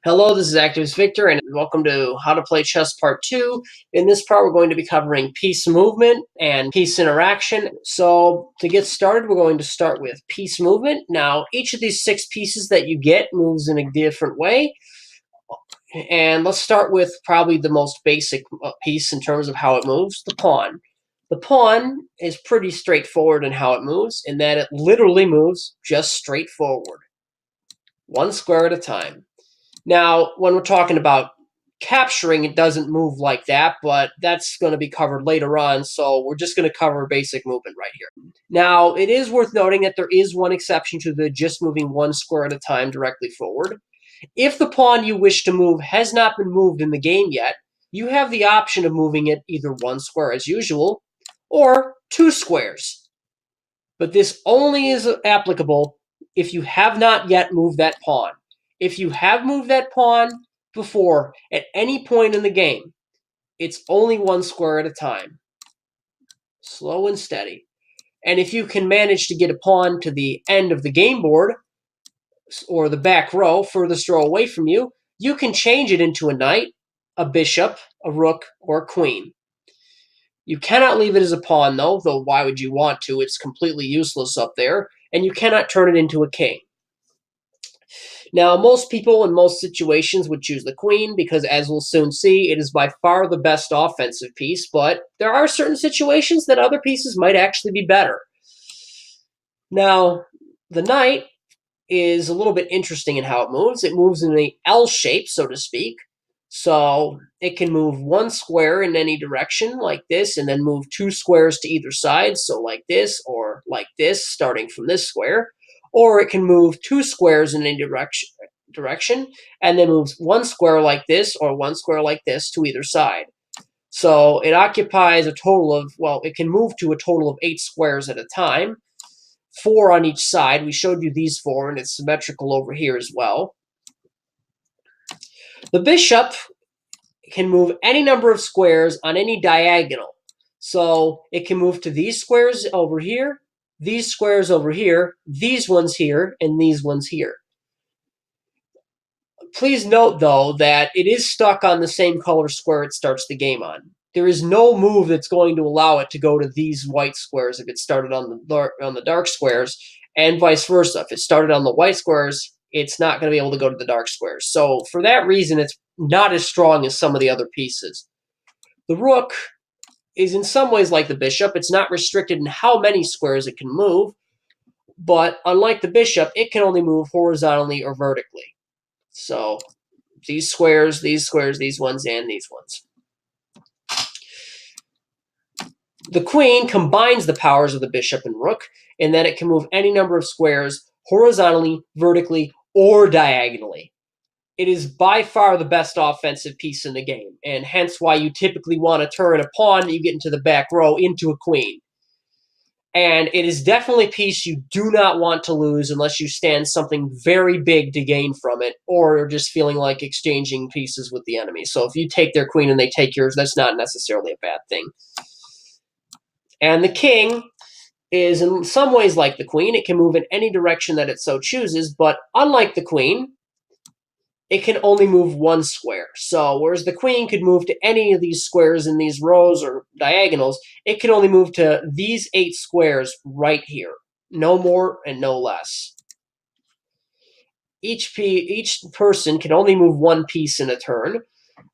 Hello, this is Activist Victor, and welcome to How to Play Chess Part 2. In this part, we're going to be covering piece movement and piece interaction. So, to get started, we're going to start with piece movement. Now, each of these 6 pieces that you get moves in a different way. And let's start with probably the most basic piece in terms of how it moves, the pawn. The pawn is pretty straightforward in how it moves, in that it literally moves just straight forward, one square at a time. Now, when we're talking about capturing, it doesn't move like that, but that's going to be covered later on, so we're just going to cover basic movement right here. Now, it is worth noting that there is one exception to the just moving one square at a time directly forward. If the pawn you wish to move has not been moved in the game yet, you have the option of moving it either one square as usual, or 2 squares. But this only is applicable if you have not yet moved that pawn. If you have moved that pawn before at any point in the game, it's only one square at a time. Slow and steady. And if you can manage to get a pawn to the end of the game board, or the back row, furthest row away from you, you can change it into a knight, a bishop, a rook, or a queen. You cannot leave it as a pawn, though why would you want to? It's completely useless up there, and you cannot turn it into a king. Now, most people in most situations would choose the queen because, as we'll soon see, it is by far the best offensive piece, but there are certain situations that other pieces might actually be better. Now, the knight is a little bit interesting in how it moves. It moves in the L shape, so to speak. So it can move one square in any direction like this, and then move 2 squares to either side, so like this or like this, starting from this square. Or it can move 2 squares in any direction, and then moves 1 square like this or 1 square like this to either side. So it occupies a total of, it can move to a total of 8 squares at a time, 4 on each side. We showed you these 4, and it's symmetrical over here as well. The bishop can move any number of squares on any diagonal. So it can move to these squares over here, these squares over here, these ones here, and these ones here. Please note, though, that it is stuck on the same color square it starts the game on. There is no move that's going to allow it to go to these white squares if it started on the dark squares, and vice versa. If it started on the white squares, it's not going to be able to go to the dark squares. So for that reason, it's not as strong as some of the other pieces. The rook is in some ways like the bishop. It's not restricted in how many squares it can move, but unlike the bishop, it can only move horizontally or vertically. So these squares, these ones, and these ones. The queen combines the powers of the bishop and rook in that it can move any number of squares horizontally, vertically, or diagonally. It is by far the best offensive piece in the game, and hence why you typically want to turn a pawn that you get into the back row into a queen. And it is definitely a piece you do not want to lose unless you stand something very big to gain from it, or just feeling like exchanging pieces with the enemy. So if you take their queen and they take yours, that's not necessarily a bad thing. And the king is in some ways like the queen. It can move in any direction that it so chooses, but unlike the queen, it can only move 1 square. So whereas the queen could move to any of these squares in these rows or diagonals, it can only move to these 8 squares right here. No more and no less. Each person can only move 1 piece in a turn,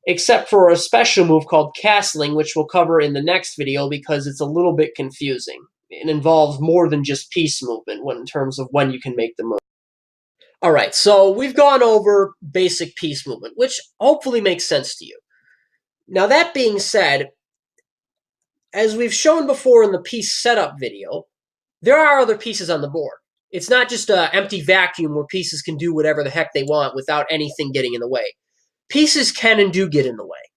except for a special move called castling, which we'll cover in the next video because it's a little bit confusing. It involves more than just piece movement in terms of when you can make the move. All right, so we've gone over basic piece movement, which hopefully makes sense to you. Now, that being said, as we've shown before in the piece setup video, there are other pieces on the board. It's not just an empty vacuum where pieces can do whatever the heck they want without anything getting in the way. Pieces can and do get in the way.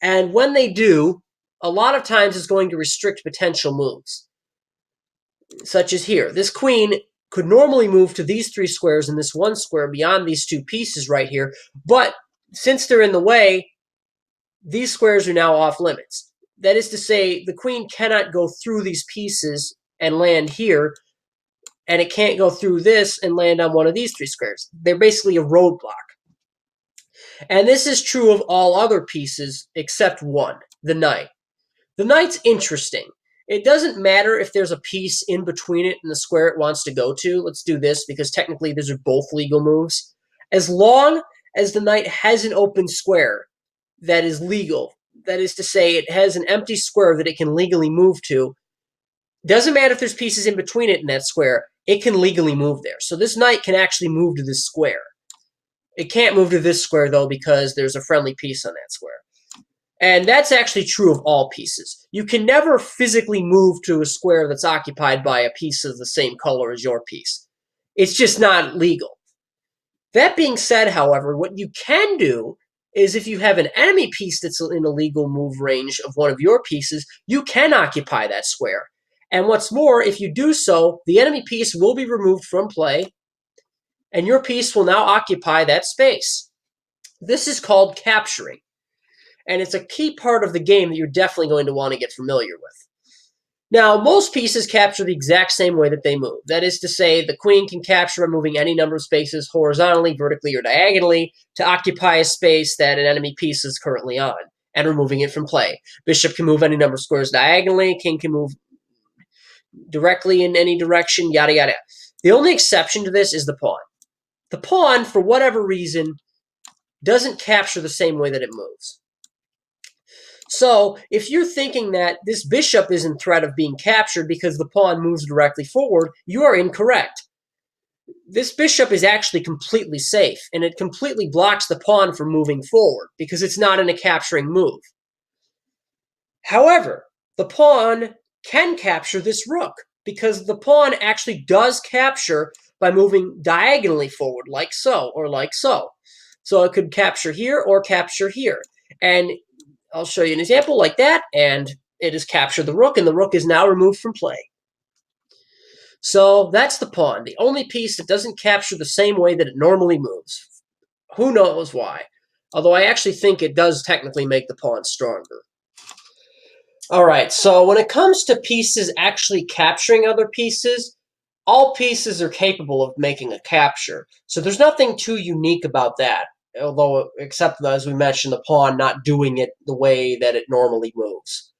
And when they do, a lot of times it's going to restrict potential moves. Such as here. This queen could normally move to these 3 squares and this 1 square beyond these 2 pieces right here, but since they're in the way, these squares are now off limits. That is to say, the queen cannot go through these pieces and land here, and it can't go through this and land on one of these 3 squares. They're basically a roadblock. And this is true of all other pieces except one, the knight. The knight's interesting. It doesn't matter if there's a piece in between it and the square it wants to go to. Let's do this because technically these are both legal moves. As long as the knight has an open square that is legal, that is to say it has an empty square that it can legally move to, doesn't matter if there's pieces in between it and that square, it can legally move there. So this knight can actually move to this square. It can't move to this square, though, because there's a friendly piece on that square. And that's actually true of all pieces. You can never physically move to a square that's occupied by a piece of the same color as your piece. It's just not legal. That being said, however, what you can do is if you have an enemy piece that's in a legal move range of one of your pieces, you can occupy that square. And what's more, if you do so, the enemy piece will be removed from play, and your piece will now occupy that space. This is called capturing, and it's a key part of the game that you're definitely going to want to get familiar with. Now, most pieces capture the exact same way that they move. That is to say, the queen can capture by moving any number of spaces horizontally, vertically, or diagonally to occupy a space that an enemy piece is currently on, and removing it from play. Bishop can move any number of squares diagonally, king can move directly in any direction, yada yada. The only exception to this is the pawn. The pawn, for whatever reason, doesn't capture the same way that it moves. So, if you're thinking that this bishop is in threat of being captured because the pawn moves directly forward, you are incorrect. This bishop is actually completely safe, and it completely blocks the pawn from moving forward because it's not in a capturing move. However, the pawn can capture this rook because the pawn actually does capture by moving diagonally forward like so or like so. So it could capture here or capture here. And I'll show you an example like that, and it has captured the rook, and the rook is now removed from play. So that's the pawn, the only piece that doesn't capture the same way that it normally moves. Who knows why? Although I actually think it does technically make the pawn stronger. All right, so when it comes to pieces actually capturing other pieces, all pieces are capable of making a capture. So there's nothing too unique about that, although except, as we mentioned, the pawn not doing it the way that it normally moves.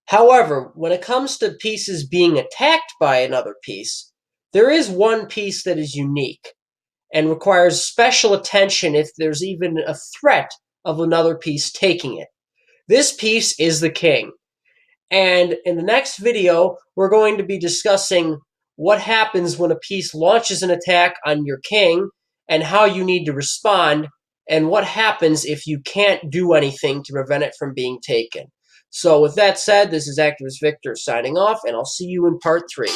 However, when it comes to pieces being attacked by another piece, there is one piece that is unique and requires special attention if there's even a threat of another piece taking it. This piece is the king. And in the next video, we're going to be discussing what happens when a piece launches an attack on your king and how you need to respond, and what happens if you can't do anything to prevent it from being taken. So with that said, this is Activist Victor signing off, and I'll see you in part 3.